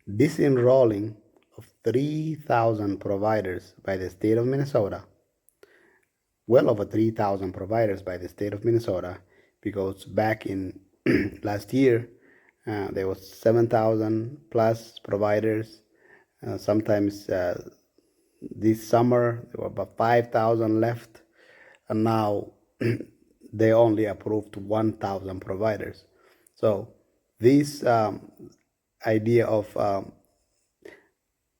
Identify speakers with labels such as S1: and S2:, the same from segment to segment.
S1: disenrolling of 3,000 providers by the state of Minnesota, well over 3,000 providers by the state of Minnesota, because back in last year, there was 7,000 plus providers. Sometimes this summer, there were about 5,000 left, and now they only approved 1,000 providers. So this idea of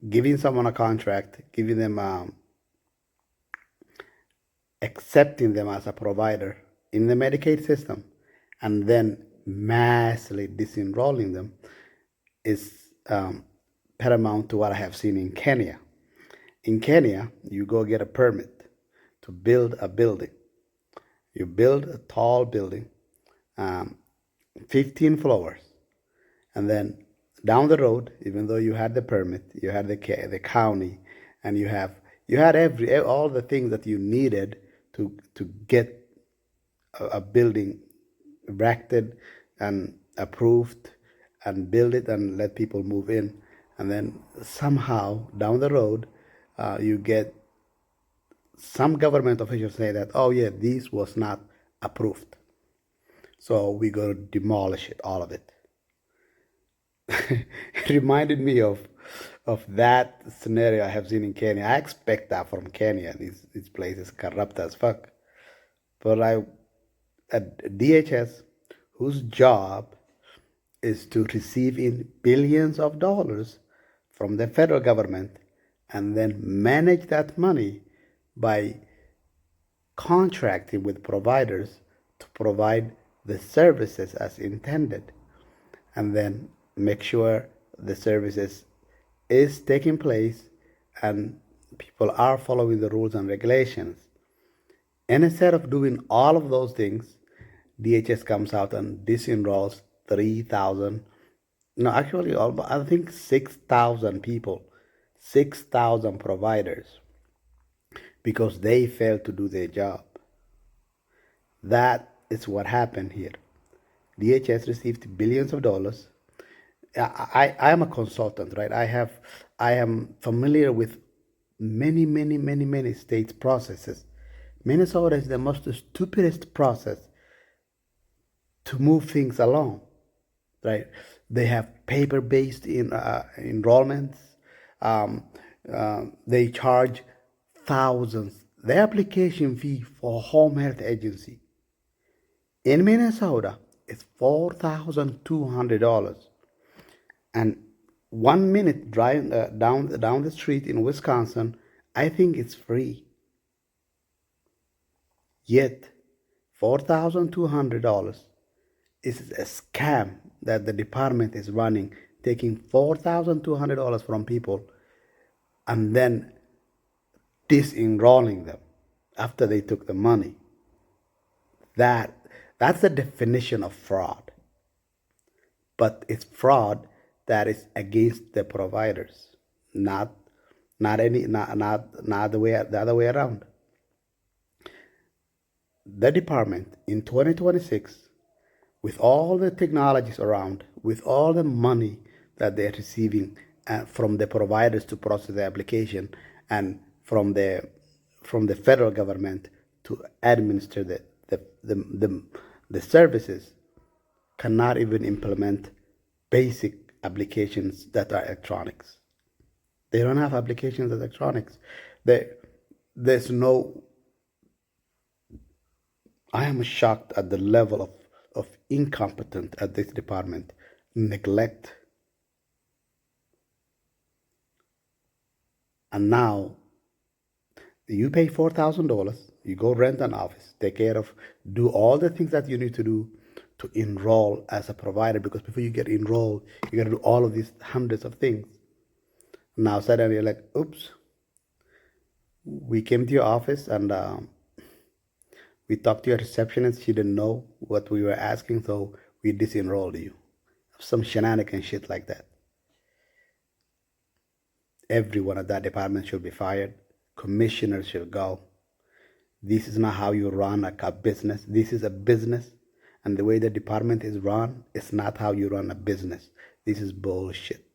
S1: giving someone a contract, giving them, accepting them as a provider in the Medicaid system, and then massively disenrolling them is paramount to what I have seen in Kenya. In Kenya, you go get a permit to build a building. You build a tall building, 15 floors, and then down the road, even though you had the permit, you had the county, and you had all the things that you needed to get a building erected and approved and build it and let people move in, and then somehow down the road, you get some government officials say that, oh yeah, this was not approved, so we're going to demolish it, all of it. It reminded me of that scenario I have seen in Kenya. I expect that from Kenya. These places corrupt as fuck. But at DHS, whose job is to receive in billions of dollars from the federal government and then manage that money by contracting with providers to provide the services as intended, and then make sure the services is taking place and people are following the rules and regulations. And instead of doing all of those things, DHS comes out and disenrolls 3,000, no, actually, I think 6,000 people, 6,000 providers, because they failed to do their job. That is what happened here. DHS received billions of dollars. I am a consultant, right? I am familiar with many states' processes. Minnesota is the most stupidest process to move things along, right? They have paper-based enrollments. They charge thousands. The application fee for home health agency in Minnesota is $4,200, and 1 minute driving down the street in Wisconsin, I think it's free. Yet, $4,200 is a scam that the department is running, taking $4,200 from people and then disenrolling them after they took the money. That's the definition of fraud. But it's fraud that is against the providers, not the other way around. The department in 2026, with all the technologies around, with all the money that they're receiving from the providers to process the application, and from the federal government to administer the services, cannot even implement basic applications that are electronics. They don't have applications as electronics. There's no. I am shocked at the level of incompetence at this department, neglect. And now you pay $4,000, you go rent an office, take care of, do all the things that you need to do to enroll as a provider, because before you get enrolled, you got to do all of these hundreds of things. Now suddenly you're like, oops, we came to your office and we talked to your receptionist. She didn't know what we were asking, so we disenrolled you. Some shenanigan shit like that. Everyone at that department should be fired. Commissioners should go. This is not how you run a business. This is a business, and the way the department is run is not how you run a business. This is bullshit.